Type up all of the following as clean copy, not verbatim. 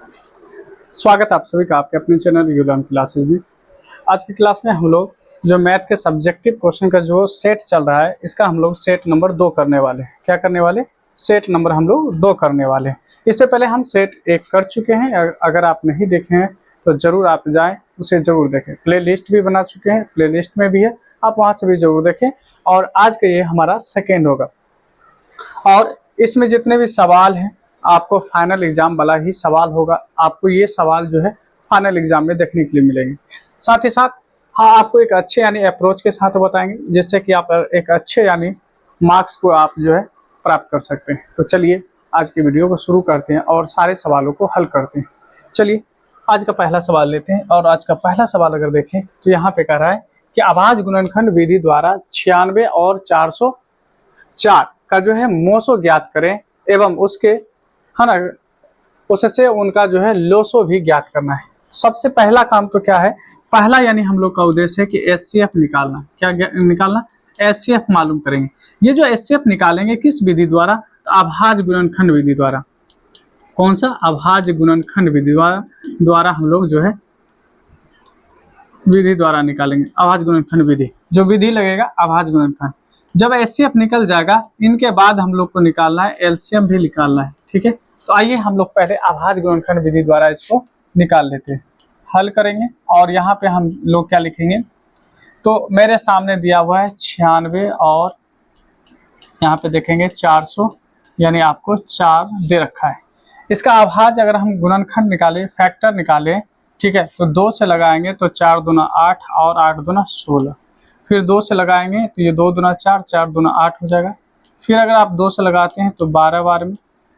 स्वागत है आप सभी का आपके अपने चैनल यूलर्न क्लासेस में। आज की क्लास में हम लोग जो मैथ के सब्जेक्टिव क्वेश्चन का जो सेट चल रहा है, इसका हम लोग सेट नंबर 2 करने वाले हैं। क्या करने वाले? सेट नंबर हम लोग 2 करने वाले हैं। इससे पहले हम सेट 1 कर चुके हैं। अगर आप नहीं देखे हैं तो ज़रूर आप जाएँ, उसे ज़रूर देखें। प्ले लिस्ट भी बना चुके हैं, प्ले लिस्ट में भी है, आप वहाँ से भी ज़रूर देखें। और आज का ये हमारा सेकेंड होगा और इसमें जितने भी सवाल हैं आपको फाइनल एग्जाम वाला ही सवाल होगा। आपको ये सवाल जो है फाइनल एग्जाम में देखने के लिए मिलेंगे। साथ ही साथ आपको एक अच्छे यानी अप्रोच के साथ बताएंगे, जिससे कि आप एक अच्छे यानी मार्क्स को आप जो है प्राप्त कर सकते हैं। तो चलिए आज की वीडियो को शुरू करते हैं और सारे सवालों को हल करते हैं। चलिए आज का पहला सवाल लेते हैं। और आज का पहला सवाल अगर देखें तो यहाँ पे कह रहा है कि अभाज्य गुणनखंड विधि द्वारा 96 और 404 का जो है मोसो ज्ञात करें एवं उसके है ना उससे उनका जो है लोसो भी ज्ञात करना है। सबसे पहला काम तो क्या है, पहला यानी हम लोग का उद्देश्य है कि एचसीएफ निकालना। क्या निकालना? एचसीएफ मालूम करेंगे। ये जो एचसीएफ निकालेंगे किस विधि द्वारा? तो अभाज्य गुणनखंड विधि द्वारा। कौन सा? अभाज्य गुणनखंड विधि द्वारा हम लोग जो है विधि द्वारा निकालेंगे। अभाज्य गुणनखंड विधि जो विधि लगेगा अभाज्य गुणनखंड। जब एचसीएफ निकल जाएगा इनके बाद हम लोग को निकालना है एलसीएम भी निकालना है। ठीक है, तो आइए हम लोग पहले अभाज्य गुणनखंड विधि द्वारा इसको निकाल लेते हैं, हल करेंगे। और यहाँ पे हम लोग क्या लिखेंगे, तो मेरे सामने दिया हुआ है 96 और यहाँ पे देखेंगे 400 यानी आपको 4 दे रखा है। इसका अभाज्य अगर हम गुणनखंड निकालें, फैक्टर निकालें, ठीक है, तो 2 से लगाएंगे तो 4 दूना 8 और 8 दूना 16। फिर 2 से लगाएंगे तो ये 2 दूना 4, 4 दूना 8 हो जाएगा। फिर अगर आप 2 से लगाते हैं तो 12 बार में।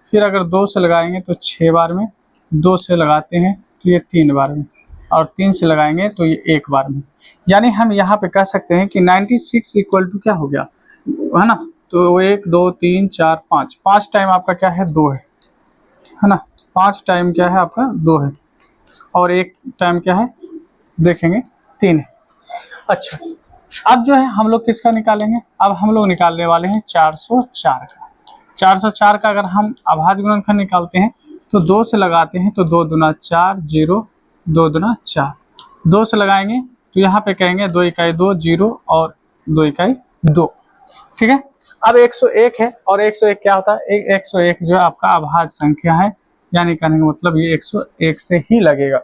फिर अगर 2 से लगाएंगे तो 6 बार में। 2 से लगाते हैं तो ये 3 बार में। और 3 से लगाएंगे तो ये 1 बार में। यानी हम यहाँ पे कह सकते हैं कि 96 इक्वल टू क्या हो गया, है ना? तो 1 2 3 4 5, 5 टाइम आपका क्या है? 2 है ना? 5 टाइम क्या है आपका? 2 है। और 1 टाइम क्या है देखेंगे? 3 है। अच्छा, अब जो है हम लोग किसका निकालेंगे? अब हम लोग निकालने वाले हैं 404 का। 404 का अगर हम अभाज्य गुणनखंड निकालते हैं तो 2 से लगाते हैं तो 2 दूना 4 0, 2 दूना 4। 2 से लगाएंगे तो यहाँ पे कहेंगे 2 इकाई 2 0 और 2 इकाई 2। ठीक है, अब 101 है और 101 क्या होता है? 101 जो है आपका अभाज्य संख्या है, यानी कहने का मतलब ये 101 से ही लगेगा।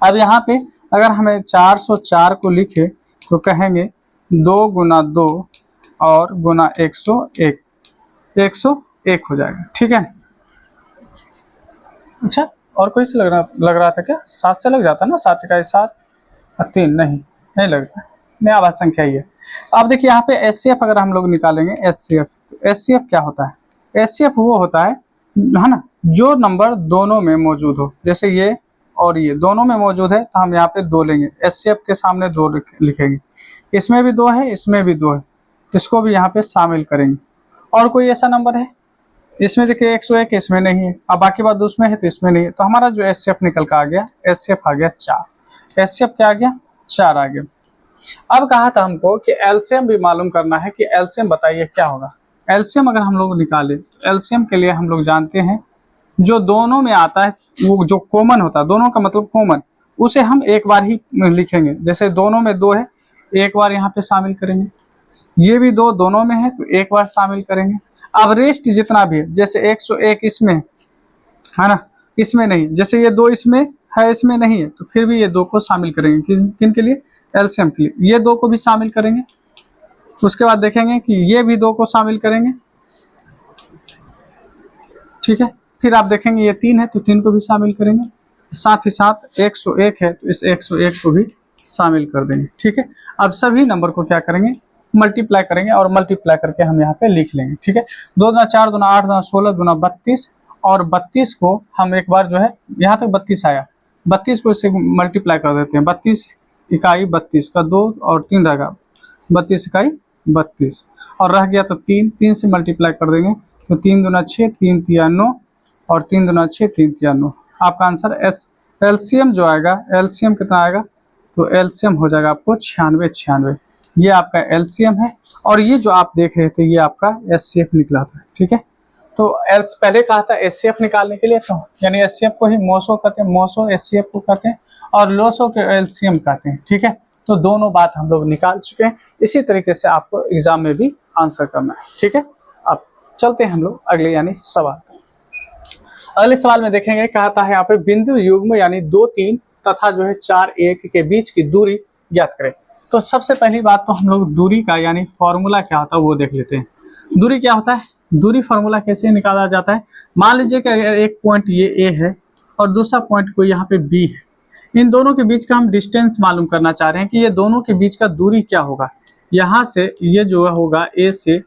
अब यहाँ पे अगर हमें 404 को लिखे तो कहेंगे 2 गुना 2 और गुना 101, 101 हो जाएगा। ठीक है, अच्छा और कोई से लग रहा था क्या? 7 से लग जाता ना? 7 इकाई 7 और 3 नहीं लगता, नया आभाज्य संख्या ही है। अब देखिए यहाँ पे एचसीएफ अगर हम लोग निकालेंगे एचसीएफ, तो एचसीएफ क्या होता है? एचसीएफ वो होता है ना, जो नंबर दोनों में मौजूद हो। जैसे ये और ये दोनों में मौजूद है तो हम यहाँ पे 2 लेंगे, एचसीएफ के सामने 2 लिखेंगे। इसमें भी 2 है, इसमें भी 2 है, इसको भी यहाँ पे शामिल करेंगे। और कोई ऐसा नंबर है? इसमें देखिए 101 इसमें नहीं है, अब बाकी बात उसमें है तो इसमें नहीं है। तो हमारा जो एचसीएफ निकल कर आ गया, एचसीएफ आ गया 4। एचसीएफ क्या आ गया? 4 आ गया। अब कहा था हमको कि एलसीएम भी मालूम करना है कि एलसीएम बताइए क्या होगा। एलसीएम अगर हम लोग निकाले तो एलसीएम के लिए हम लोग जानते हैं जो दोनों में आता है, वो जो कॉमन होता है, दोनों का मतलब कॉमन, उसे हम एक बार ही लिखेंगे। जैसे दोनों में 2 है, एक बार यहाँ पे शामिल करेंगे। ये भी 2 दोनों में है तो एक बार शामिल करेंगे। अब रेस्ट जितना भी है, जैसे 101 इसमें है ना, इसमें नहीं, जैसे ये 2 इसमें है, इसमें नहीं है, तो फिर भी ये 2 को शामिल करेंगे। किन के लिए? एलसीएम के लिए। ये 2 को भी शामिल करेंगे। उसके बाद देखेंगे कि ये भी 2 को शामिल करेंगे। ठीक है, फिर आप देखेंगे ये 3 है तो 3 को भी शामिल करेंगे। साथ ही साथ 101 है तो इस 101 को भी शामिल कर देंगे। ठीक है, अब सभी नंबर को क्या करेंगे? मल्टीप्लाई करेंगे और मल्टीप्लाई करके हम यहाँ पे लिख लेंगे। ठीक है, 2 दूना 4 दूना 8 दूना 16 दूना 32 और 32 को हम एक बार जो है यहाँ तक 32 आया, 32 को इससे मल्टीप्लाई कर देते हैं। 32 इकाई 32 का 2 और 3 रहेगा, 32 इकाई 32 और रह गया तो 3 से मल्टीप्लाई कर देंगे तो 3 दूना 6 3 तिया 9 और 3 दूना 6 3 तिया 9। आपका आंसर एलसीएम जो आएगा, एलसीएम कितना आएगा? तो एलसीएम हो जाएगा आपको 96। ये आपका एलसीएम है और ये जो आप देख रहे थे ये आपका एचसीएफ निकला था। ठीक है, तो एल्स पहले कहा था एचसीएफ निकालने के लिए, तो यानी एचसीएफ को ही मोसो कहते हैं, मोसो एचसीएफ को कहते हैं, और लोसो के एलसीएम कहते हैं। ठीक है, तो दोनों बात हम लोग निकाल चुके हैं। इसी तरीके से आपको एग्जाम में भी आंसर करना है। ठीक है, अब चलते हैं हम लोग अगले यानी सवाल। अगले सवाल में देखेंगे, कहता है यहाँ पे बिंदु युग्म यानी 2, 3 तथा जो है 4, 1 के बीच की दूरी ज्ञात करें। तो सबसे पहली बात तो हम लोग दूरी का यानी फॉर्मूला क्या होता है वो देख लेते हैं। दूरी क्या होता है, दूरी फॉर्मूला कैसे निकाला जाता है। मान लीजिए कि एक पॉइंट ये ए है और दूसरा पॉइंट कोई यहाँ पे बी है, इन दोनों के बीच का हम डिस्टेंस मालूम करना चाह रहे हैं कि ये दोनों के बीच का दूरी क्या होगा। यहाँ से ये जो होगा ए से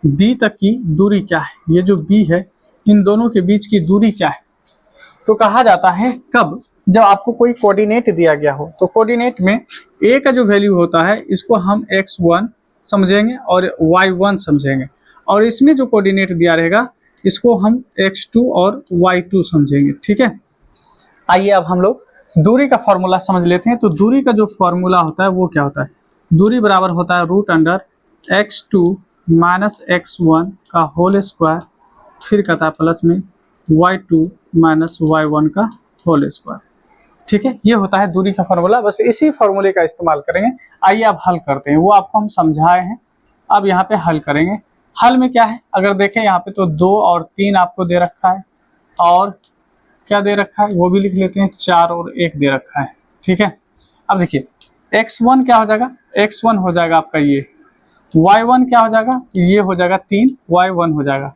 बी तक की दूरी क्या है, ये जो बी है इन दोनों के बीच की दूरी क्या है। तो कहा जाता है कब, जब आपको कोई कोऑर्डिनेट दिया गया हो। तो कोऑर्डिनेट में ए का जो वैल्यू होता है इसको हम x1 समझेंगे और y1 समझेंगे, और इसमें जो कोऑर्डिनेट दिया रहेगा इसको हम x2 और y2 समझेंगे। ठीक है, आइए अब हम लोग दूरी का फॉर्मूला समझ लेते हैं। तो दूरी का जो फॉर्मूला होता है वो क्या होता है, दूरी बराबर होता है √x2 - x1 का होल स्क्वायर, फिर कहता है प्लस में y2 - y1 का होल स्क्वायर। ठीक है, ये होता है दूरी का फॉर्मूला। बस इसी फॉर्मूले का इस्तेमाल करेंगे। आइए अब हल करते हैं, वो आपको हम समझाए हैं, अब यहाँ पे हल करेंगे। हल में क्या है, अगर देखें यहाँ पे तो 2 और 3 आपको दे रखा है, और क्या दे रखा है वो भी लिख लेते हैं, 4 और 1 दे रखा है। ठीक है, अब देखिए x1 क्या हो जाएगा, x1 हो जाएगा आपका ये, y1 क्या हो जाएगा, ये हो जाएगा 3, y1 हो जाएगा।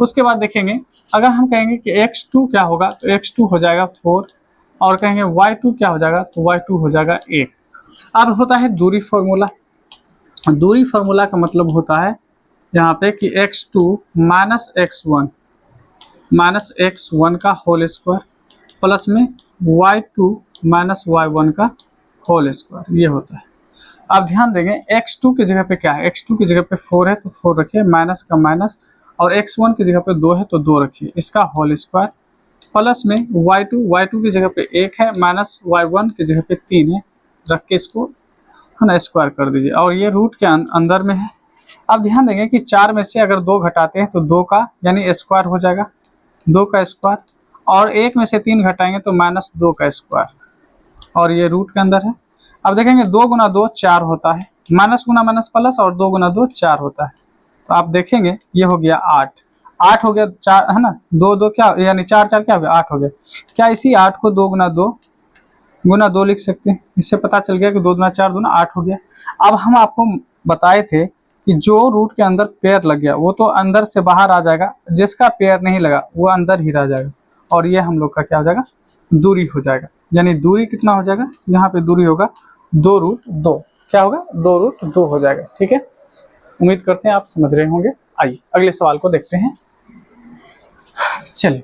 उसके बाद देखेंगे अगर हम कहेंगे कि x2 क्या होगा, तो x2 हो जाएगा 4, और कहेंगे y2 क्या हो जाएगा, तो y2 हो जाएगा 1। अब होता है दूरी फार्मूला। दूरी फार्मूला का मतलब होता है यहाँ पे कि x2 - x1 का होल स्क्वायर प्लस में y2 - y1 का होल स्क्वायर, ये होता है। अब ध्यान देंगे x2 की जगह पे क्या है, x2 की जगह पे 4 है तो 4 रखिए, माइनस का माइनस, और x1 की जगह पे 2 है तो 2 रखिए, इसका होल स्क्वायर प्लस में y2 की जगह पे 1 है, माइनस y1 की जगह पे 3 है, रख के इसको है ना स्क्वायर कर दीजिए, और ये रूट के अंदर में है। अब ध्यान देंगे कि 4 में से अगर 2 घटाते हैं तो 2 का यानी स्क्वायर हो जाएगा, 2 का स्क्वायर, और 1 में से 3 घटाएंगे तो -2 का स्क्वायर, और ये रूट के अंदर है। अब देखेंगे 2 गुना 2 4 होता है, माइनस गुना माइनस प्लस, और 2 गुना 2 4 होता है। तो आप देखेंगे ये हो गया 8 हो गया, 4 है ना, 2 2 क्या यानी 4 4 क्या हो गया, 8 हो गया। क्या इसी 8 को 2 गुना 2 लिख सकते हैं, इससे पता चल गया कि 2 गुना 4 2 8 हो गया। अब हम आपको बताए थे कि जो रूट के अंदर पेयर लग गया वो तो अंदर से बाहर आ जाएगा, जिसका पेयर नहीं लगा वो अंदर ही रह जाएगा, और ये हम लोग का क्या हो जाएगा, दूरी हो जाएगा। यानी दूरी कितना हो जाएगा, यहाँ पे दूरी होगा 2√2, क्या होगा 2√2 हो जाएगा। ठीक है, उम्मीद करते हैं आप समझ रहे होंगे। आइए अगले सवाल को देखते हैं। चलिए,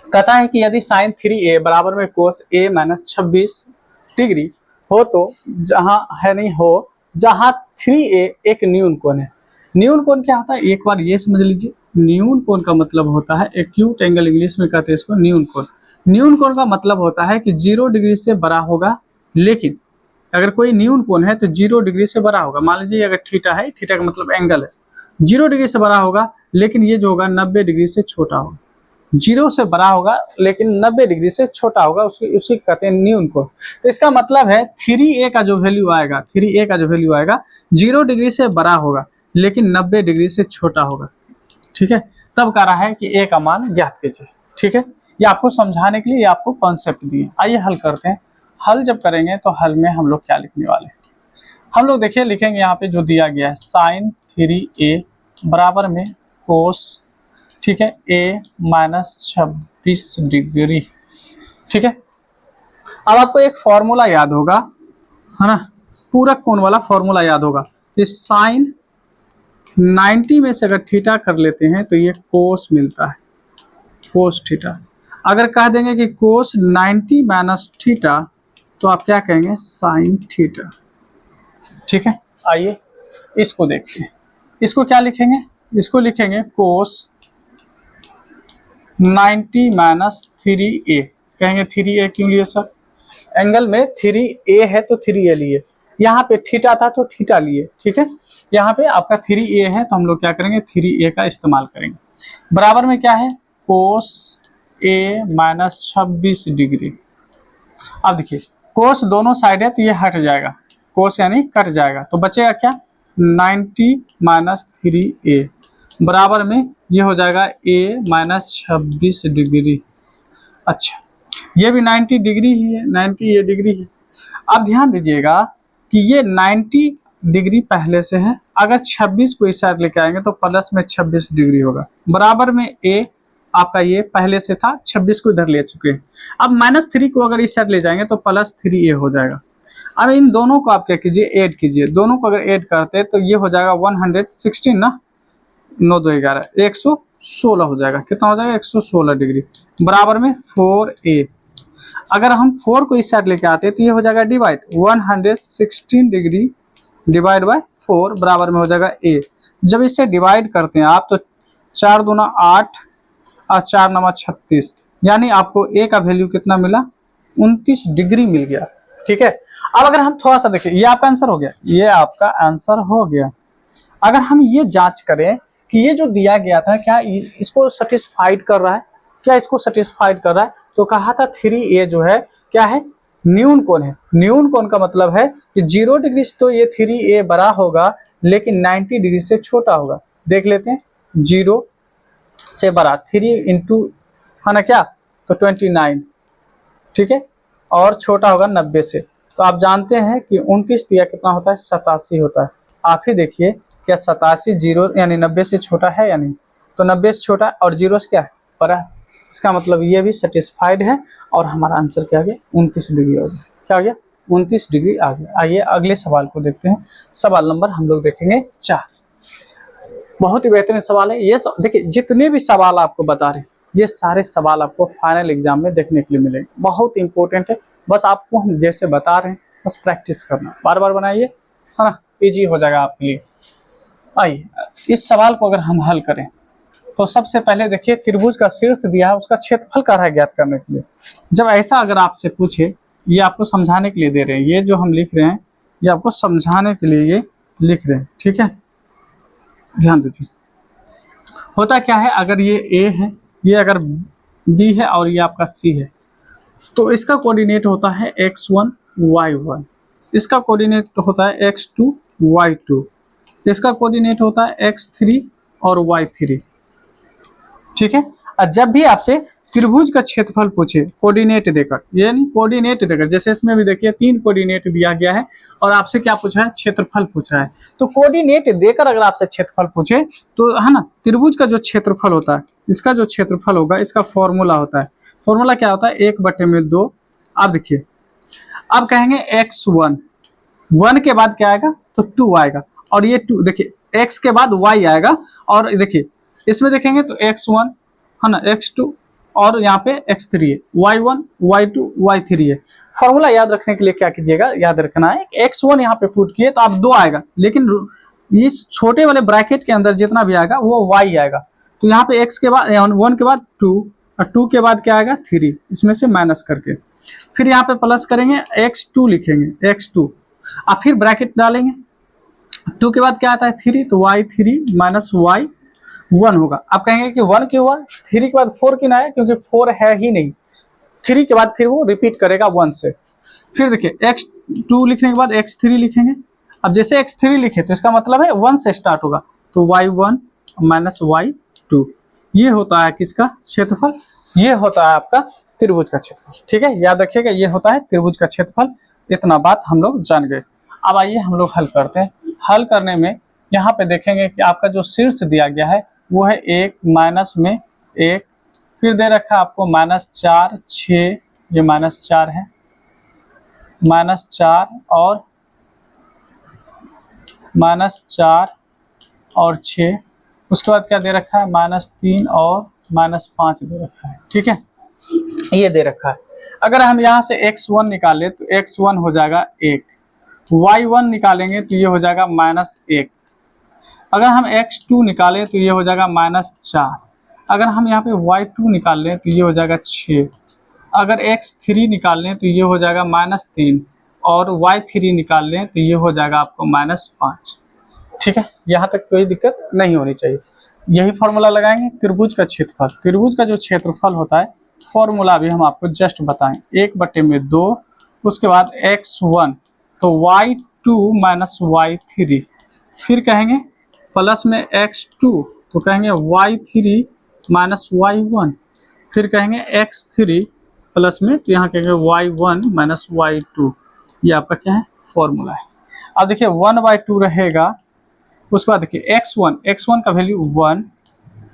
कहता है कि यदि sin 3a बराबर में cos a - 26 डिग्री हो तो जहाँ 3a एक न्यून कोण है। न्यून कोण क्या होता है, एक बार ये समझ लीजिए। न्यून कोण का मतलब होता है एक्यूट एंगल, इंग्लिश में कहते हैं इसको न्यून कोण। न्यून कोण का मतलब होता है कि 0 डिग्री से बड़ा होगा, लेकिन अगर कोई न्यून कोण है तो 0 डिग्री से बड़ा होगा। मान लीजिए अगर थीटा है, थीटा का मतलब एंगल है, 0 डिग्री से बड़ा होगा, लेकिन ये जो होगा 90 डिग्री से छोटा होगा। 0 से बड़ा होगा लेकिन 90 डिग्री से छोटा होगा, उसी कहते हैं न्यून कोण। तो इसका मतलब है 3a का जो वैल्यू आएगा, 0 डिग्री से बड़ा होगा लेकिन 90 डिग्री से छोटा होगा। ठीक है, तब कह रहा है कि a का मान ज्ञात कीजिए। ठीक है, ये आपको समझाने के लिए आपको कॉन्सेप्ट दिए। आइए हल करते हैं। हल जब करेंगे तो हल में हम लोग क्या लिखने वाले हैं, हम लोग देखिए लिखेंगे यहाँ पे जो दिया गया है sin 3a बराबर में cos, ठीक है, a - 26 डिग्री। ठीक है, अब आपको एक फॉर्मूला याद होगा, है ना, पूरक कोण वाला फॉर्मूला याद होगा कि sin 90 में से अगर थीटा कर लेते हैं तो ये कोस मिलता है, कोस थीटा। अगर कह देंगे कि कोस 90 माइनस थीटा तो आप क्या कहेंगे, साइन थीटा। ठीक है, आइए इसको देखते हैं। इसको क्या लिखेंगे, इसको लिखेंगे कोस 90 माइनस 3a। कहेंगे 3a क्यों लिए सर, एंगल में 3a है तो 3a लिए, यहाँ पे थीटा था तो थीटा लिए। ठीक है, यहाँ पे आपका 3a है तो हम लोग क्या करेंगे 3a का इस्तेमाल करेंगे। बराबर में क्या है, कोस ए माइनस 26 डिग्री। अब देखिए कोस दोनों साइड है तो ये हट जाएगा, कोस यानी कट जाएगा, तो बचेगा क्या, 90 माइनस 3a बराबर में ये हो जाएगा a माइनस 26 डिग्री। अच्छा ये भी 90 डिग्री ही है, 90 ये डिग्री है। अब ध्यान दीजिएगा कि ये 90 डिग्री पहले से है, अगर 26 को इस साइड लेके आएंगे तो प्लस में 26 डिग्री होगा, बराबर में a आपका ये पहले से था, 26 को इधर ले चुके हैं। अब -3 को अगर इस साइड ले जाएंगे तो +3a हो जाएगा। अब इन दोनों को आप क्या कीजिए, ऐड कीजिए, दोनों को अगर ऐड करते हैं तो ये हो जाएगा 116 ना, 9 2 11 116 हो जाएगा। कितना हो जाएगा, 116 डिग्री बराबर में 4a। अगर हम 4 को इस साइड लेके आते हैं तो ये हो जाएगा डिवाइड, 116 डिग्री डिवाइड बाय 4 बराबर में हो जाएगा a। जब इससे डिवाइड करते हैं आप तो 4 दूना 8 और 4 नवा 36, यानी आपको a का वैल्यू कितना मिला, 29 डिग्री मिल गया। ठीक है, अब अगर हम थोड़ा सा देखिए, ये आपका आंसर हो गया, ये आपका आंसर हो गया। अगर हम ये जांच करें कि ये जो दिया गया था क्या इसको सेटिस्फाइड कर रहा है, क्या इसको सेटिस्फाइड कर रहा है, तो कहा था 3a जो है क्या है, न्यून कोण है। न्यून कोण का मतलब है कि 0 डिग्री से तो ये 3a बड़ा होगा लेकिन 90 डिग्री से छोटा होगा। देख लेते हैं, 0 से बड़ा 3 इंटू है ना क्या, तो 29, ठीक है, और छोटा होगा 90 से। तो आप जानते हैं कि 29 दिया कितना होता है, 87 होता है। आप ही देखिए क्या 87 0 यानी 90 से छोटा है या नहीं, तो 90 से छोटा और 0 से क्या है, बड़ा है। इसका मतलब ये भी सेटिस्फाइड है और हमारा आंसर क्या आ गया, 29 डिग्री हो गया। क्या आ गया, 29 डिग्री आ गया। आइए अगले सवाल को देखते हैं। सवाल नंबर हम लोग देखेंगे 4। बहुत ही बेहतरीन सवाल है ये। देखिए जितने भी सवाल आपको बता रहे हैं ये सारे सवाल आपको फाइनल एग्जाम में देखने के लिए मिलेंगे, बहुत इंपॉर्टेंट है। बस आपको हम जैसे बता रहे हैं बस प्रैक्टिस करना, बार बार बनाइए, है ना, इजी हो जाएगा आपके लिए। आइए इस सवाल को अगर हम हल करें तो सबसे पहले देखिए त्रिभुज का शीर्ष दिया है, उसका क्षेत्रफल कर रहा है ज्ञात करने के लिए। जब ऐसा अगर आपसे पूछे, ये आपको समझाने के लिए दे रहे हैं, ये जो हम लिख रहे हैं ये आपको समझाने के लिए ये लिख रहे हैं। ठीक है, ध्यान दीजिए होता क्या है, अगर ये a है, ये अगर b है और ये आपका c है, तो इसका कोऑर्डिनेट होता है x1 y1, इसका कोऑर्डिनेट होता है x2 y2, इसका कोऑर्डिनेट होता है x3 और y3। ठीक है, और जब भी आपसे त्रिभुज का क्षेत्रफल पूछे कोऑर्डिनेट देकर, यानी कोऑर्डिनेट देकर, जैसे इसमें भी देखिए 3 कोऑर्डिनेट दिया गया है और आपसे क्या पूछ रहा है, क्षेत्रफल पूछ रहा है। तो कोऑर्डिनेट देकर अगर आपसे क्षेत्रफल पूछे तो है ना, त्रिभुज का जो क्षेत्रफल होता है, इसका जो क्षेत्रफल होगा इसका फॉर्मूला होता है। फॉर्मूला क्या होता है, 1/2। आप देखिए, अब कहेंगे x1, 1 के बाद क्या आएगा, तो 2 आएगा, और ये 2 देखिए x के बाद y आएगा, और देखिए इसमें देखेंगे तो x1 है ना, x2 और यहाँ पे x3 है, y1 y2 y3 है। फॉर्मूला याद रखने के लिए क्या कीजिएगा, याद रखना है x1 यहाँ पे पुट किए तो आप 2 आएगा, लेकिन इस छोटे वाले ब्रैकेट के अंदर जितना भी आएगा वो y आएगा। तो यहाँ पे x के बाद 1 के बाद 2 और 2 के बाद क्या आएगा 3, इसमें से माइनस करके फिर यहाँ पे प्लस करेंगे, x2 लिखेंगे, x2 अब फिर ब्रैकेट डालेंगे, 2 के बाद क्या आता है 3, तो y3 माइनस y1 होगा। आप कहेंगे कि 1 क्यों हुआ, 3 के बाद 4 क्यों ना है, क्योंकि 4 है ही नहीं, 3 के बाद फिर वो रिपीट करेगा 1 से। फिर देखिए x2 लिखने के बाद x3 लिखेंगे। अब जैसे x3 लिखे तो इसका मतलब है 1 से स्टार्ट होगा, तो y1 माइनस y2, ये होता है किसका क्षेत्रफल, ये होता है आपका त्रिभुज का क्षेत्रफल। ठीक है, याद रखिएगा ये होता है त्रिभुज का क्षेत्रफल। इतना बात हम लोग जान गए। अब आइए हम लोग हल करते हैं। हल करने में यहाँ पे देखेंगे कि आपका जो शीर्ष दिया गया है वो है 1 माइनस में 1, फिर दे रखा है आपको -4 6, ये -4 है, -4 और -4 और 6, उसके बाद क्या दे रखा है -3 और -5 दे रखा है। ठीक है, ये दे रखा है। अगर हम यहाँ से x1 निकालें तो x1 हो जाएगा 1, y1 निकालेंगे तो ये हो जाएगा -1, अगर हम x2 निकालें तो ये हो जाएगा -4, अगर हम यहाँ पे y2 निकाल लें तो ये हो जाएगा 6, अगर x3 निकाल लें तो ये हो जाएगा -3 और y3 निकाल लें तो ये हो जाएगा आपको -5। ठीक है, यहाँ तक कोई दिक्कत नहीं होनी चाहिए। यही फॉर्मूला लगाएंगे त्रिभुज का क्षेत्रफल। त्रिभुज का जो क्षेत्रफल होता है फॉर्मूला भी हम आपको जस्ट बताएं, 1/2, उसके बाद x1 तो y2 माइनस y3, फिर कहेंगे प्लस में x2 तो कहेंगे y3 माइनस y1, फिर कहेंगे x3 प्लस में तो यहाँ कहेंगे y1 माइनस y2। ये आपका क्या है फॉर्मूला है। अब देखिए 1/2 रहेगा, उसके बाद देखिए x1 का वैल्यू 1,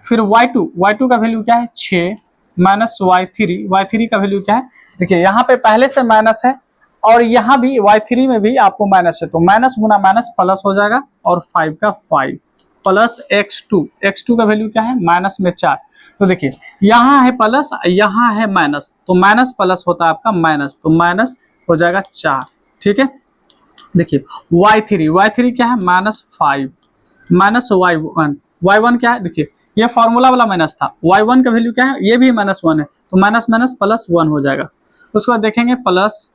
फिर y2 का वैल्यू क्या है 6 माइनस y3 का वैल्यू क्या है, देखिए यहाँ पे पहले से माइनस है और यहाँ भी y3 में भी आपको माइनस है, तो माइनस गुना माइनस प्लस हो जाएगा और 5 का 5 प्लस x2 का वैल्यू क्या है माइनस में 4। तो देखिए यहाँ है प्लस यहाँ है माइनस, तो माइनस प्लस होता है आपका माइनस, तो माइनस हो जाएगा 4। ठीक है, देखिए y3 क्या है -5 माइनस y1 क्या है, देखिए ये फॉर्मूला वाला माइनस था, y1 का वैल्यू क्या है ये भी -1 है, तो माइनस माइनस प्लस 1 हो जाएगा। उसके बाद देखेंगे प्लस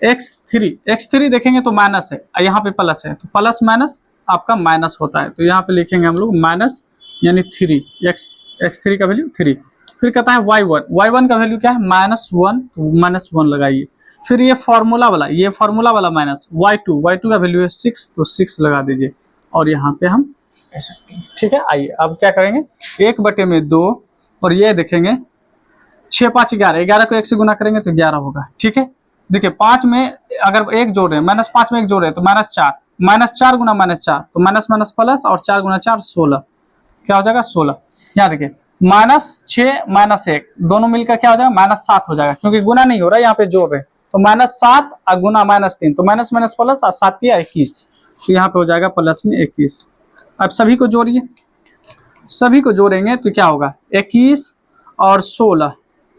x3 देखेंगे तो माइनस है, यहाँ पे प्लस है, तो प्लस माइनस आपका माइनस होता है, तो यहाँ पे लिखेंगे हम लोग माइनस यानी 3, x3 का वैल्यू 3। फिर कहता है y1 का वैल्यू क्या है -1, तो -1 लगाइए। फिर ये फॉर्मूला वाला माइनस y2 का वैल्यू है 6, तो 6 लगा दीजिए और यहाँ पे हम ऐसे। ठीक है, आइए अब क्या करेंगे 1/2 और ये देखेंगे 6 5 11 को 1 से गुना करेंगे तो 11 होगा। ठीक है, देखिए 5 में अगर एक जोड़ रहे हैं -5 में एक जोड़ रहे हैं तो -4 गुना -4 तो माइनस माइनस प्लस और 4 गुना 4 16, क्या हो जाएगा 16। यहाँ देखिए -6 -1 दोनों मिलकर क्या हो जाएगा -7 हो जाएगा, क्योंकि गुना नहीं हो रहा है यहाँ पे जोड़ रहे हैं, तो -7 और गुना -3 तो माइनस माइनस प्लस और 7 या 21, तो यहाँ पे हो जाएगा प्लस में 21। अब सभी को जोड़िए, सभी को जोड़ेंगे तो क्या होगा 21 और 16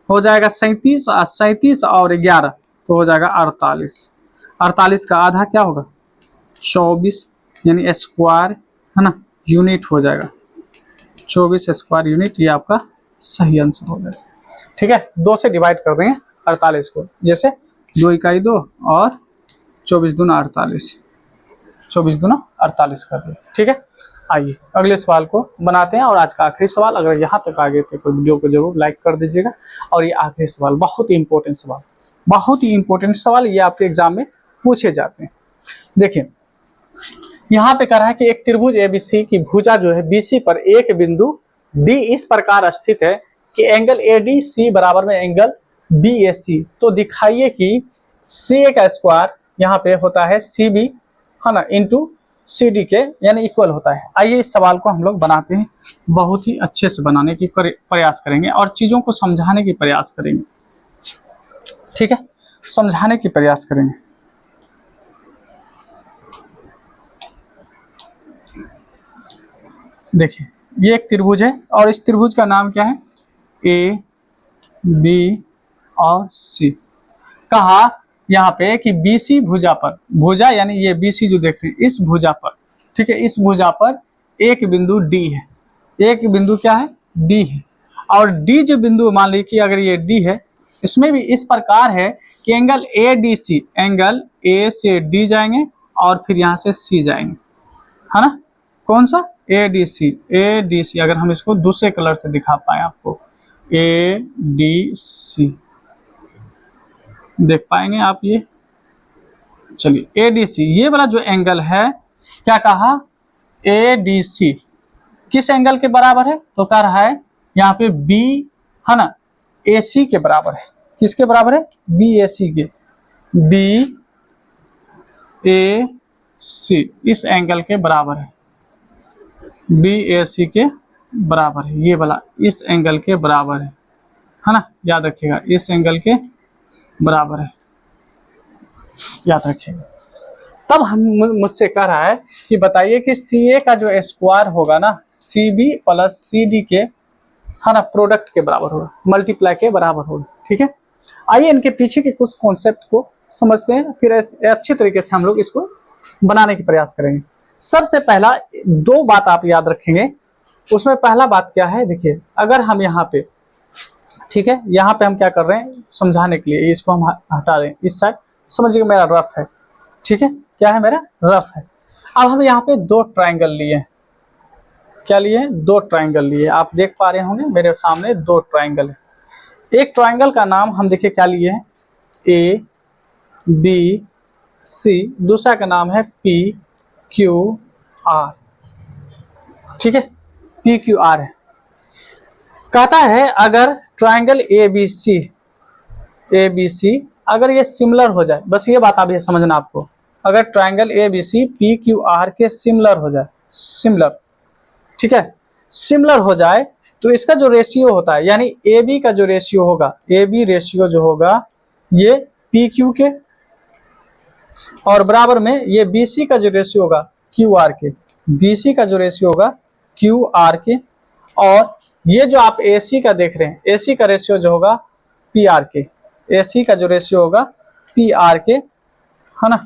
हो जाएगा 37 और 37 और 11 तो हो जाएगा 48। 48 का आधा क्या होगा 24 यानी स्क्वायर है ना, यूनिट हो जाएगा 24 स्क्वायर यूनिट, ये आपका सही आंसर हो जाएगा। ठीक है, 2 से डिवाइड कर देंगे 48 को, जैसे 2 इकाई 2 और 24 दूना 48, 24 दूना 48 कर दिए। ठीक है, आइए अगले सवाल को बनाते हैं और आज का आखिरी सवाल। अगर यहाँ तक आ गए थे तो वीडियो को जरूर लाइक कर दीजिएगा। और ये आखिरी सवाल बहुत ही इंपॉर्टेंट सवाल, ये आपके एग्जाम में पूछे जाते हैं। देखिए यहाँ पे कह रहा है कि एक त्रिभुज एबीसी की भुजा जो है बीसी पर एक बिंदु डी इस प्रकार स्थित है कि एंगल एडीसी बराबर में एंगल बीएसी, तो दिखाइए कि सी का स्क्वायर यहाँ पे होता है सीबी है ना इंटू CD के यानी इक्वल होता है। आइए इस सवाल को हम लोग बनाते हैं, बहुत ही अच्छे से बनाने की प्रयास करेंगे और चीज़ों को समझाने की प्रयास करेंगे। ठीक है, समझाने की प्रयास करेंगे। देखिए ये एक त्रिभुज है और इस त्रिभुज का नाम क्या है A, B और C। कहा यहाँ पे कि BC भुजा पर, भुजा यानी ये BC जो देख रहे हैं इस भुजा पर, ठीक है, इस भुजा पर एक बिंदु D है, एक बिंदु क्या है D है, और D जो बिंदु मान लीजिए कि अगर ये D है, इसमें भी इस प्रकार है कि एंगल ADC, एंगल A से D जाएंगे और फिर यहाँ से C जाएंगे, है ना, कौन सा ADC। अगर हम इसको दूसरे कलर से दिखा पाए आपको, ADC देख पाएंगे आप ये, चलिए ADC ये वाला जो एंगल है क्या कहा ADC किस एंगल के बराबर है, तो कह रहा है यहाँ पे B है ना AC के बराबर है। किसके बराबर है BAC के, BAC इस एंगल के बराबर है, BAC के बराबर है, ये वाला इस एंगल के बराबर है ना, याद रखिएगा इस एंगल के बराबर है, याद रखिएगा। तब हम मुझसे कह रहा है कि बताइए कि CA का जो स्क्वायर होगा ना CB प्लस CD के है ना प्रोडक्ट के बराबर होगा, मल्टीप्लाई के बराबर होगा। ठीक है, आइए इनके पीछे के कुछ कॉन्सेप्ट को समझते हैं, फिर अच्छे तरीके से हम लोग इसको बनाने की प्रयास करेंगे। सबसे पहला 2 बात आप याद रखेंगे, उसमें पहला बात क्या है, देखिए अगर हम यहाँ पे, ठीक है, यहाँ पे हम क्या कर रहे हैं समझाने के लिए, इसको हम हटा रहे हैं इस साइड, समझिए मेरा रफ है, ठीक है, क्या है मेरा रफ है। अब हम यहाँ पे 2 ट्राइंगल लिए, क्या लिए? दो ट्राइंगल लिए। आप देख पा रहे होंगे मेरे सामने दो ट्राइंगल है। एक ट्राइंगल का नाम हम देखिए क्या लिए हैं, ए बी सी, दूसरा का नाम है पी क्यू आर। ठीक है, पी क्यू आर है। कहता है अगर ट्राइंगल ए बी सी अगर ये सिमिलर हो जाए, बस ये बात अभी समझना आपको, अगर triangle A B C P Q R के सिमिलर हो जाए, सिमिलर, ठीक है, सिमिलर हो जाए तो इसका जो रेशियो होता है, यानी ए बी का जो रेशियो होगा, ए बी रेशियो जो होगा ये पी क्यू के, और बराबर में ये बी सी का जो रेशियो होगा क्यू आर के, बी सी का जो रेशियो होगा क्यू आर के, और ये जो आप ए सी का देख रहे हैं, ए सी का रेशियो जो होगा पी आर के, ए सी का जो रेशियो होगा पी आर के, है ना,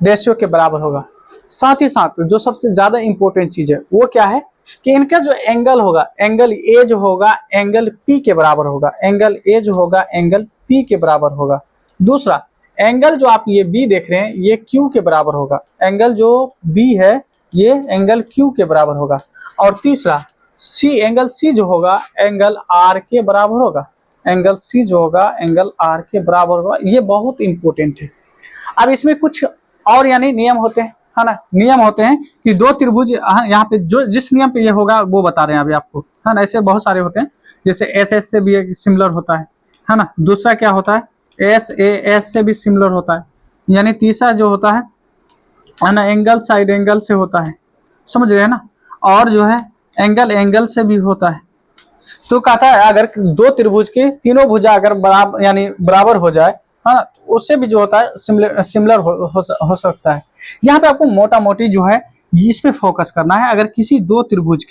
रेशियो के बराबर होगा। साथ ही साथ जो सबसे ज्यादा इंपॉर्टेंट चीज है वो क्या है कि इनका जो एंगल होगा, एंगल ए जो होगा एंगल पी के बराबर होगा, एंगल ए जो होगा एंगल पी के बराबर होगा। दूसरा एंगल जो आप ये बी देख रहे हैं ये क्यू के बराबर होगा, एंगल जो बी है ये एंगल क्यू के बराबर होगा। और तीसरा सी, एंगल सी जो होगा एंगल आर के बराबर होगा, एंगल सी जो होगा एंगल आर के बराबर होगा। ये बहुत इंपॉर्टेंट है। अब इसमें कुछ और यानी नियम होते हैं, है ना, नियम होते हैं कि दो त्रिभुज, यहाँ पे जो जिस नियम पे ये होगा वो बता रहे हैं अभी आपको, है ना। ऐसे बहुत सारे होते हैं, जैसे एस एस से भी सिमिलर होता है ना। दूसरा क्या होता है, एस ए एस से भी सिमिलर होता है। यानी तीसरा जो होता है ना, एंगल साइड एंगल से होता है, समझ रहे हैं ना। और जो है एंगल एंगल से भी होता है। तो कहता है अगर दो त्रिभुज के तीनों भुजा अगर बराबर यानी बराबर हो जाए, हाँ, उससे भी जो होता है सिमिलर हो सकता है। यहाँ पे आपको मोटा मोटी जो है इस पे फोकस करना है। अगर किसी दो त्रिभुज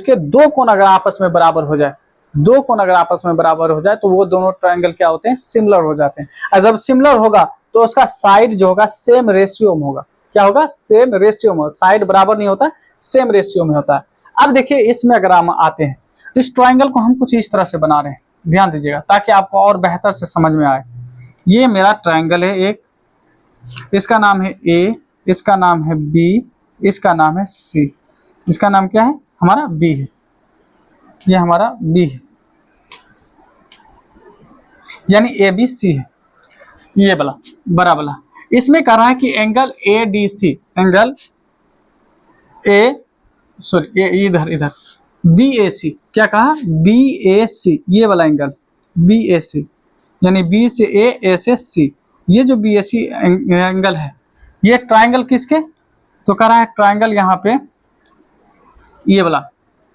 के दो कोण अगर आपस में बराबर हो जाए, दो कोण अगर आपस में बराबर हो जाए तो वो दोनों ट्रायंगल क्या होते हैं, सिमिलर हो जाते हैं। और जब सिमिलर होगा तो उसका साइड जो होगा सेम रेशियो में होगा। क्या होगा, सेम रेशियो में। साइड बराबर नहीं होता, सेम रेशियो में होता है। अब देखिए इसमें अगर हम आते हैं, इस ट्रायंगल को हम कुछ इस तरह से बना रहे हैं, ध्यान दीजिएगा ताकि आपको और बेहतर से समझ में आए। ये मेरा ट्रायंगल है एक, इसका नाम है ए, इसका नाम है बी, इसका नाम है सी। इसका नाम क्या है, हमारा बी है, ये हमारा बी है, यानी ए बी सी है, ये वाला बड़ा वाला। इसमें कह रहा है कि angle A D C, angle इधर बी ए सी, क्या कहा, बी ए सी, ये वाला एंगल बी ए सी, यानी बी से ए से सी, ये जो बी ए सी एंगल है ये ट्रायंगल किसके, तो कह रहा है ट्रायंगल यहाँ पे ये वाला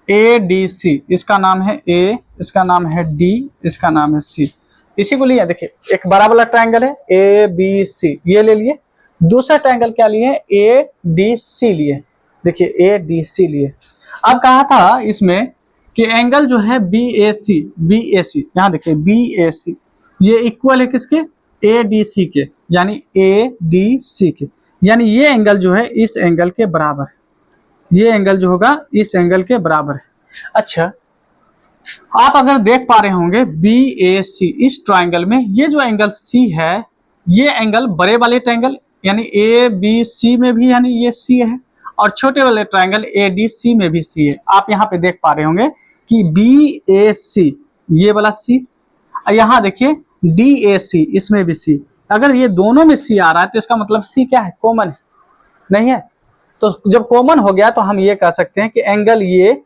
ए डी सी, इसका नाम है ए, इसका नाम है डी, इसका नाम है सी। इसी को लिए देखिए, एक बड़ा वाला ट्रायंगल है ए बी सी, ये ले लिए। दूसरा ट्रायंगल क्या लिए, ए डी सी लिए, देखिए ए डी सी लिए। अब कहा था इसमें कि एंगल जो है बी ए सी, यहाँ देखिए बी ए सी ये इक्वल है किसके, ए डी सी के, यानी ए डी सी के, यानी ये एंगल जो है इस एंगल के बराबर है, ये एंगल जो होगा इस एंगल के बराबर है। अच्छा, आप अगर देख पा रहे होंगे बी ए सी, इस ट्रायंगल में ये जो एंगल सी है ये एंगल बड़े वाले ट्रायंगल यानी ए बी सी में भी यानी ये सी है, और छोटे वाले ट्रायंगल ए डी सी में भी सी है। आप यहाँ पे देख पा रहे होंगे कि बी ए सी ये वाला सी, यहाँ देखिए डी ए सी इसमें भी सी। अगर ये दोनों में सी आ रहा है तो इसका मतलब सी क्या है, कॉमन है, नहीं है। तो जब कॉमन हो गया तो हम ये कह सकते हैं कि एंगल ये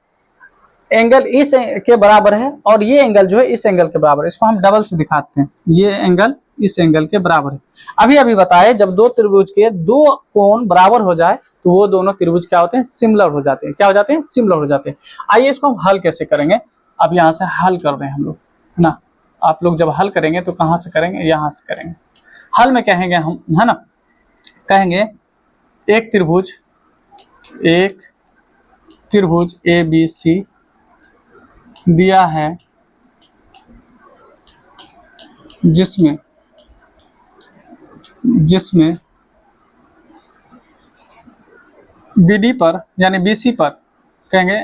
एंगल इस के बराबर है और ये एंगल जो है इस एंगल के बराबर है। इसको हम डबल से दिखाते हैं, ये एंगल इस एंगल के बराबर है। अभी बताए जब दो त्रिभुज के दो कोण बराबर हो जाए तो वो दोनों त्रिभुज क्या होते हैं, सिमिलर हो जाते हैं। क्या हो जाते हैं, सिमिलर हो जाते हैं। आइए इसको हम हल कैसे करेंगे, अब यहाँ से हल कर रहे हैं हम लोग, है ना। आप लोग जब हल करेंगे तो कहाँ से करेंगे, यहाँ से करेंगे। हल में कहेंगे हम, है ना, कहेंगे एक त्रिभुज ए बी सी दिया है जिसमें बीडी पर यानी बीसी पर, कहेंगे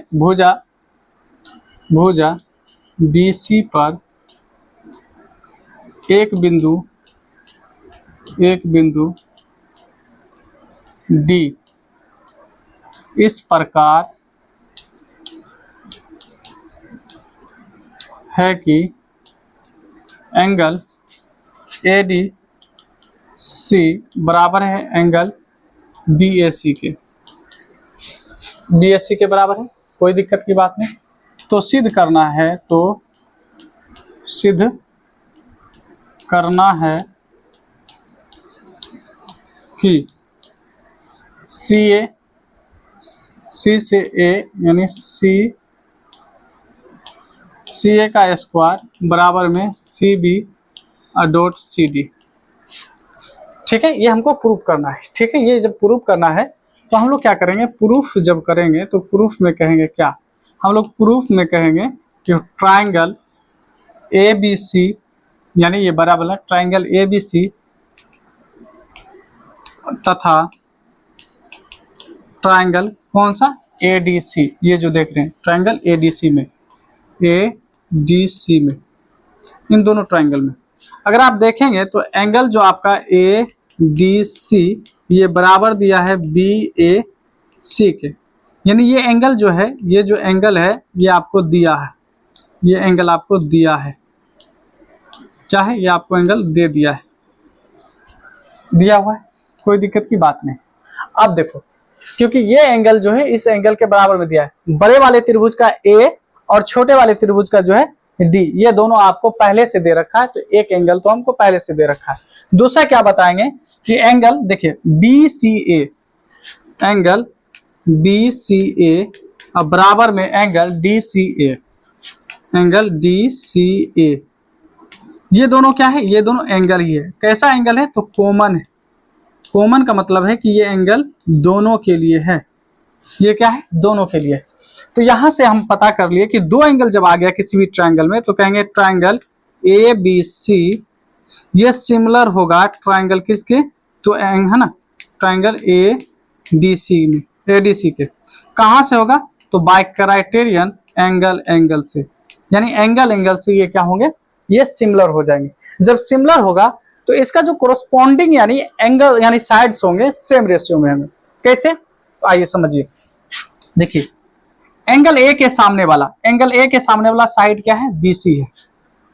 भुजा बीसी पर एक बिंदु डी इस प्रकार है कि एंगल ADC बराबर है एंगल BAC के। BAC के बराबर है, कोई दिक्कत की बात नहीं। तो सिद्ध करना है, तो सिद्ध करना है कि CA C से A यानी CA का स्क्वायर बराबर में CB डॉट CD। ठीक है, ये हमको प्रूफ करना है। ठीक है, ये जब प्रूफ करना है तो हम लोग क्या करेंगे, प्रूफ जब करेंगे तो प्रूफ में कहेंगे क्या, हम लोग प्रूफ में कहेंगे कि ट्राइंगल ABC यानी ये बराबर है ट्राइंगल ABC तथा ट्राइंगल कौन सा ADC, ये जो देख रहे हैं ट्राइंगल ADC में इन दोनों ट्राइंगल में अगर आप देखेंगे तो एंगल जो आपका ADC ये बराबर दिया है BAC के, यानी ये एंगल जो है, ये जो एंगल है ये आपको दिया है, ये एंगल आपको दिया है, चाहे ये आपको एंगल दे दिया है, दिया हुआ है, कोई दिक्कत की बात नहीं। अब देखो, क्योंकि ये एंगल जो है इस एंगल के बराबर में दिया है, बड़े वाले त्रिभुज का A और छोटे वाले त्रिभुज का जो है D, ये दोनों आपको पहले से दे रखा है, तो एक एंगल तो हमको पहले से दे रखा है। दूसरा क्या बताएंगे कि एंगल देखिए BCA, एंगल BCA और बराबर में एंगल DCA, एंगल DCA, ये दोनों क्या है, ये दोनों एंगल ही है। कैसा एंगल है, तो कॉमन है। कॉमन का मतलब है कि ये एंगल दोनों के लिए है, ये क्या है, दोनों के लिए। तो यहां से हम पता कर लिए कि दो एंगल जब आ गया किसी भी ट्रायंगल में तो कहेंगे ट्रायंगल ABC ये सिमिलर होगा ट्रायंगल किसके, तो है ना ट्रायंगल ADC में, ADC के। कहां से होगा, तो बाय क्राइटेरियन एंगल से, यानी एंगल से ये क्या होंगे, ये सिमिलर हो जाएंगे। जब सिमिलर होगा तो इसका जो कोरोस्पोंडिंग यानी एंगल यानी साइड्स होंगे सेम रेशियो में होंगे। कैसे, तो आइए समझिए। देखिए एंगल A के सामने वाला, एंगल A के सामने वाला साइड क्या है, BC है।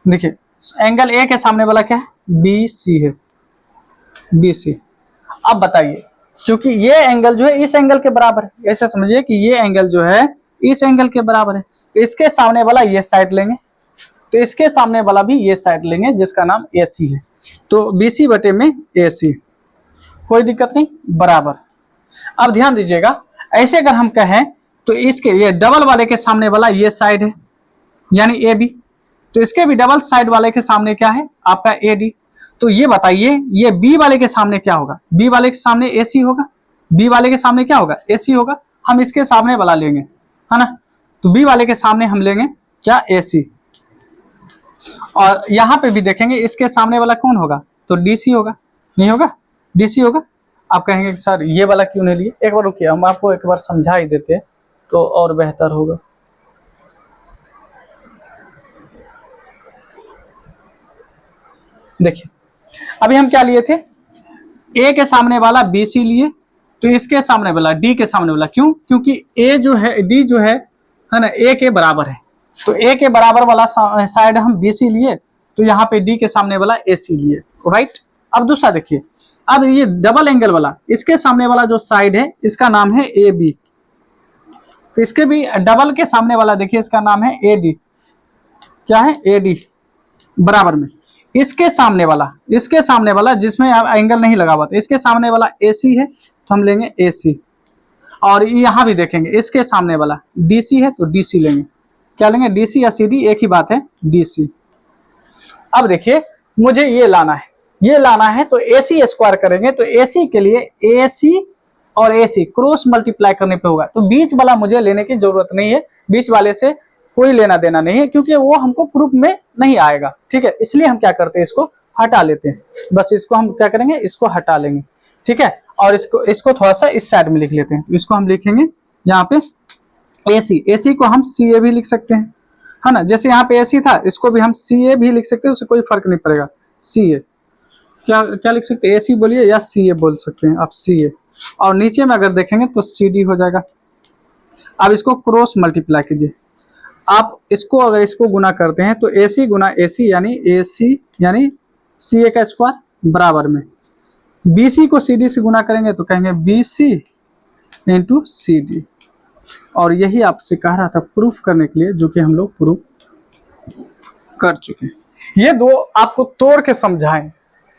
देखिए एंगल A के सामने वाला क्या है, BC है, BC। अब बताइए, क्योंकि ये एंगल जो है इस एंगल के बराबर है, ऐसे समझिए कि ये एंगल जो है इस एंगल के बराबर है, तो इसके सामने वाला ये साइड लेंगे, तो इसके सामने वाला भी ये साइड लेंगे जिसका नाम AC है, तो BC बटे में AC, कोई दिक्कत नहीं, बराबर। अब ध्यान दीजिएगा, ऐसे अगर हम कहें तो इसके ये डबल वाले के सामने वाला ये साइड है यानी AB, तो इसके भी डबल साइड वाले के सामने क्या है आपका AD। तो ये बताइए ये B वाले के सामने क्या होगा, B वाले के सामने AC होगा, B वाले के सामने क्या होगा, AC होगा। हम इसके सामने वाला लेंगे, है ना, तो B वाले के सामने हम लेंगे क्या, AC। और यहाँ पे भी देखेंगे इसके सामने वाला कौन होगा, तो DC होगा, नहीं होगा, DC होगा। आप कहेंगे सर ये वाला क्यों नहीं लिए, एक बार रुकिए हम आपको एक बार समझा ही देते हैं तो और बेहतर होगा। देखिए अभी हम क्या लिए थे, A के सामने वाला BC लिए, तो इसके सामने वाला D के सामने वाला, क्यों, क्योंकि A जो है D जो है ना A के बराबर है, तो A के बराबर वाला साइड हम BC लिए, तो यहाँ पे D के सामने वाला AC लिए, राइट। अब दूसरा देखिए, अब ये डबल एंगल वाला इसके सामने वाला जो साइड है इसका नाम है AB, तो इसके भी डबल के सामने वाला देखिए इसका नाम है AD, क्या है AD, बराबर में इसके सामने वाला जिसमें एंगल नहीं लगा हुआ था, इसके सामने वाला AC है तो हम लेंगे AC। और यहाँ भी देखेंगे इसके सामने वाला DC है तो DC लेंगे, क्या लेंगे, DC या CD एक ही बात है, DC। अब देखिए मुझे ये लाना है तो AC स्क्वायर करेंगे, तो AC के लिए AC और AC क्रॉस मल्टीप्लाई करने पे होगा, तो बीच वाला मुझे लेने की जरूरत नहीं है, बीच वाले से कोई लेना देना नहीं है क्योंकि वो हमको प्रूफ में नहीं आएगा, ठीक है। इसलिए हम क्या करते हैं, इसको हटा लेते हैं, बस इसको हम क्या करेंगे, इसको हटा लेंगे, ठीक है। और इसको थोड़ा सा इस साइड में लिख लेते हैं, तो इसको हम लिखेंगे यहाँ पे AC को हम CA भी लिख सकते हैं, है ना, जैसे यहाँ पे AC था इसको भी हम CA भी लिख सकते हैं, उससे कोई फर्क नहीं पड़ेगा। CA क्या लिख सकते हैं, AC बोलिए या CA बोल सकते हैं आप, CA। और नीचे में अगर देखेंगे तो CD हो जाएगा, अब इसको क्रॉस मल्टीप्लाई कीजिए। आप इसको अगर इसको गुना करते हैं तो AC गुना AC यानी AC यानी CA का स्क्वायर बराबर में BC को CD से गुना करेंगे तो कहेंगे BC इंटू CD। और यही आपसे कह रहा था प्रूफ करने के लिए, जो कि हम लोग प्रूफ कर चुके हैं। ये दो आपको तोड़ के समझाएं,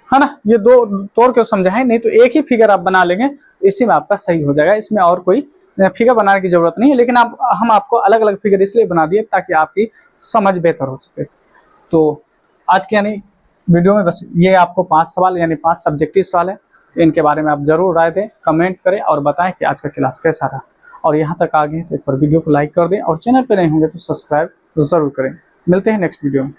है ना, ये दो तोड़ के समझाएं, नहीं तो एक ही फिगर आप बना लेंगे, इसी में आपका सही हो जाएगा। इसमें और कोई फिगर बनाने की जरूरत नहीं है, लेकिन हम आपको अलग अलग फिगर इसलिए बना दिए ताकि आपकी समझ बेहतर हो सके। तो आज के यानी वीडियो में बस ये आपको 5 सवाल यानी 5 सब्जेक्टिव सवाल है, तो इनके बारे में आप जरूर राय दें, कमेंट करें और बताएं कि आज का क्लास कैसा रहा। और यहाँ तक आ गए तो एक बार वीडियो को लाइक कर दें और चैनल पर नहीं होंगे तो सब्सक्राइब जरूर करें। मिलते हैं नेक्स्ट वीडियो में।